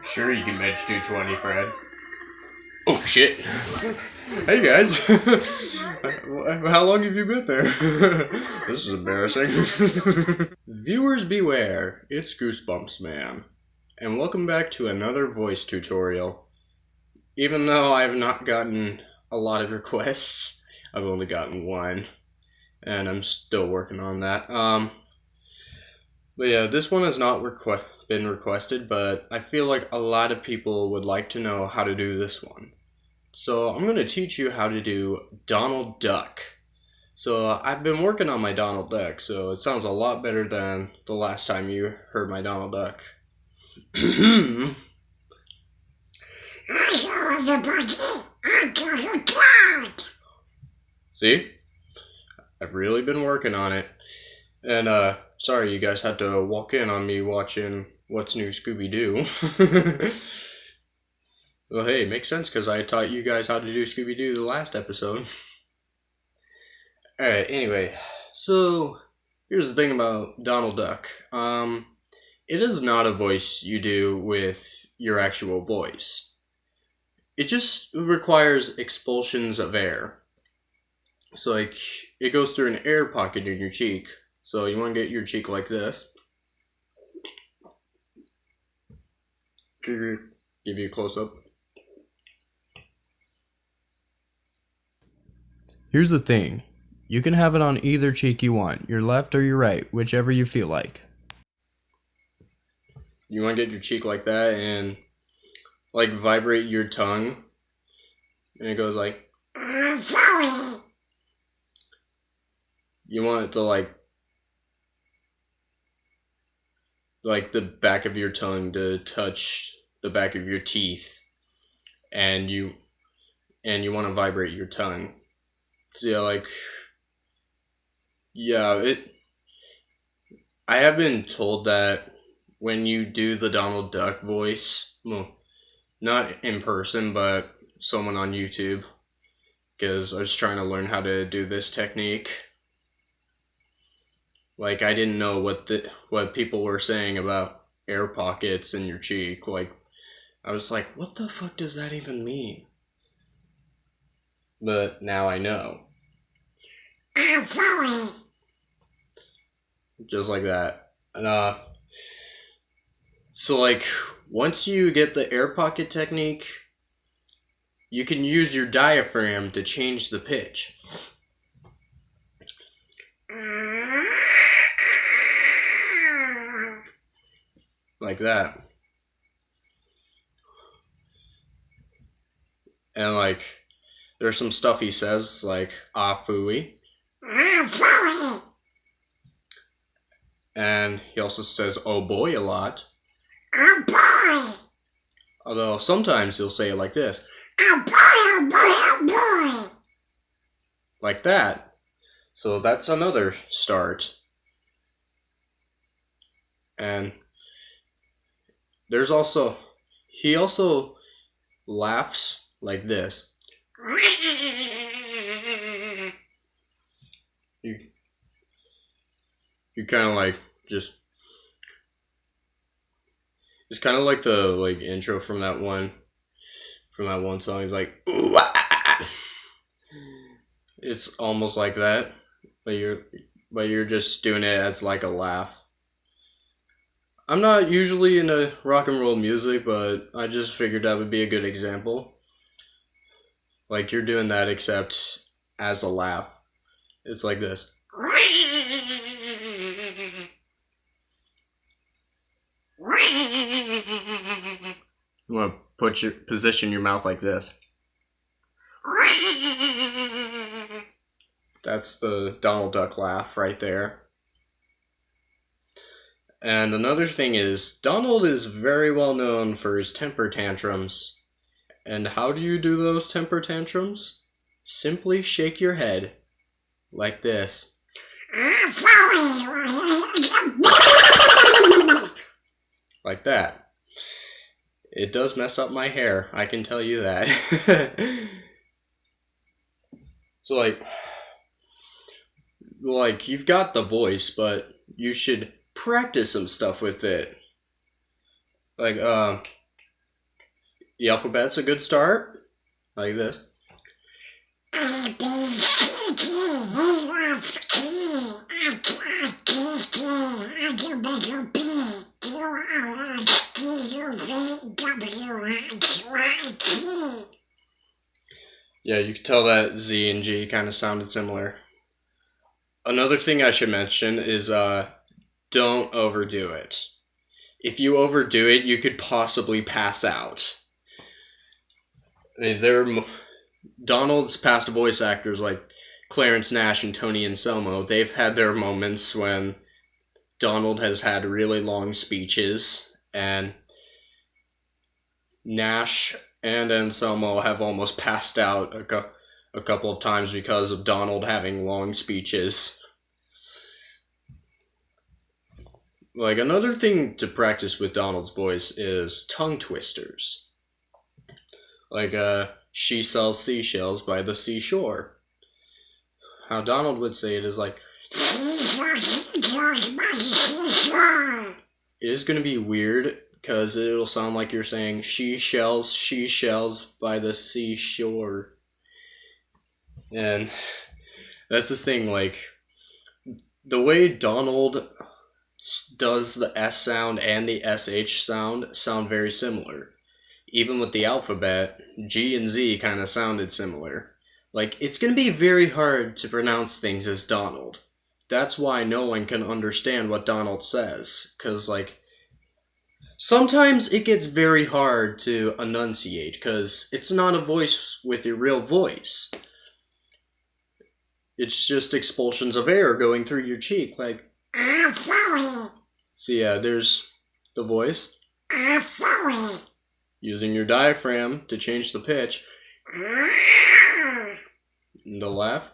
Sure, you can bench 220, Fred. Oh shit! Hey guys! How long have you been there? This is embarrassing. Viewers beware, it's Goosebumps Man. And welcome back to another voice tutorial. Even though I have not gotten a lot of requests, I've only gotten one. And I'm still working on that. But yeah, this one has not been requested, but I feel like a lot of people would like to know how to do this one. So I'm going to teach you how to do Donald Duck. So I've been working on my Donald Duck, so it sounds a lot better than the last time you heard my Donald Duck. See? I've really been working on it. And sorry you guys had to walk in on me watching What's New Scooby-Doo. Well, hey, it makes sense because I taught you guys how to do Scooby-Doo the last episode. Alright, anyway, so here's the thing about Donald Duck. It is not a voice you do with your actual voice. It just requires expulsions of air. So like, it goes through an air pocket in your cheek. So you want to get your cheek like this. Give you a close-up. Here's the thing. You can have it on either cheek you want, your left or your right, whichever you feel like. You want to get your cheek like that and like vibrate your tongue. And it goes like, I'm sorry. You want it to like the back of your tongue to touch the back of your teeth, and you want to vibrate your tongue. So I have been told that when you do the Donald Duck voice, well, not in person, but someone on YouTube, because I was trying to learn how to do this technique. Like, I didn't know what people were saying about air pockets in your cheek. Like, I was like, what the fuck does that even mean? But now I know. I'm sorry. Just like that. And, so like, once you get the air pocket technique, you can use your diaphragm to change the pitch. Like that. And like, there's some stuff he says, like, ah phooey. Ah phooey. And he also says, oh boy, a lot. Oh boy. Although sometimes he'll say it like this. Oh boy, oh boy, oh boy. Like that. So that's another start. And there's also, he also laughs like this. You kind of like just, it's kind of like the intro from that one song. He's like, ooh, ah, ah, ah. It's almost like that, but you're just doing it as like a laugh. I'm not usually into rock and roll music, but I just figured that would be a good example. Like, you're doing that except as a laugh. It's like this. You want to position your mouth like this. That's the Donald Duck laugh right there. And another thing is, Donald is very well known for his temper tantrums. And how do you do those temper tantrums? Simply shake your head like this. Like that. It does mess up my hair, I can tell you that. So like you've got the voice, but you should practice some stuff with it. Like, the alphabet's a good start. Like this. Yeah, you can tell that Z and G kind of sounded similar. Another thing I should mention is don't overdo it. If you overdo it, you could possibly pass out. I mean, Donald's past voice actors like Clarence Nash and Tony Anselmo, they've had their moments when Donald has had really long speeches, and Nash and Anselmo have almost passed out a couple of times because of Donald having long speeches. Like, another thing to practice with Donald's voice is tongue twisters. Like, she sells seashells by the seashore. How Donald would say it is like, it is going to be weird, because it'll sound like you're saying, she shells by the seashore. And that's the thing, like, the way Donald does the S sound and the SH sound very similar. Even with the alphabet, G and Z kind of sounded similar. Like, it's going to be very hard to pronounce things as Donald. That's why no one can understand what Donald says, because, like, sometimes it gets very hard to enunciate, because it's not a voice with your real voice. It's just expulsions of air going through your cheek, like, I'm sorry. So yeah, there's the voice. I'm sorry. Using your diaphragm to change the pitch. And the laugh.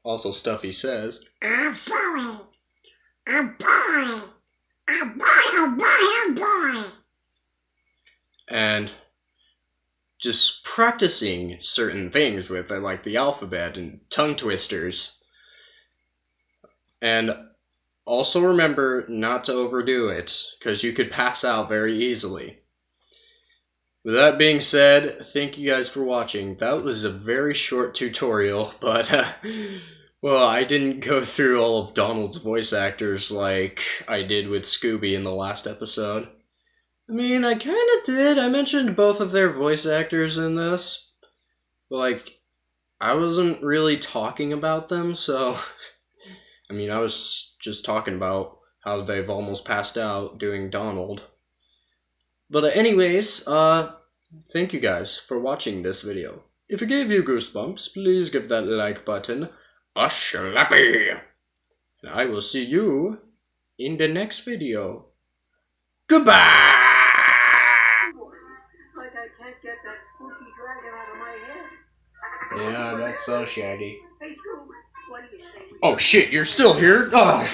Also stuff he says. I'm sorry. I'm boy. I'm boy, I'm boy, I'm boy. And just practicing certain things with it, like the alphabet and tongue twisters. And also remember not to overdo it, because you could pass out very easily. With that being said, thank you guys for watching. That was a very short tutorial, but, well, I didn't go through all of Donald's voice actors like I did with Scooby in the last episode. I mean, I kinda did. I mentioned both of their voice actors in this. But, like, I wasn't really talking about them, so... I mean, I was just talking about how they've almost passed out doing Donald. But anyways, thank you guys for watching this video. If it gave you goosebumps, please give that like button a slappy. And I will see you in the next video. Goodbye! Like I can't get that spooky dragon out of my head. Yeah, that's so shaggy. Hey, Scoob, what do you say? Oh shit, you're still here? Ugh.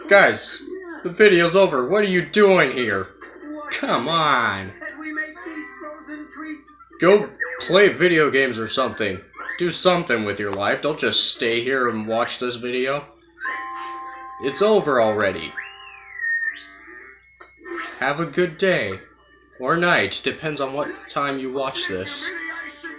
Guys, the video's over. What are you doing here? Come on. Go play video games or something. Do something with your life. Don't just stay here and watch this video. It's over already. Have a good day. Or night. Depends on what time you watch this.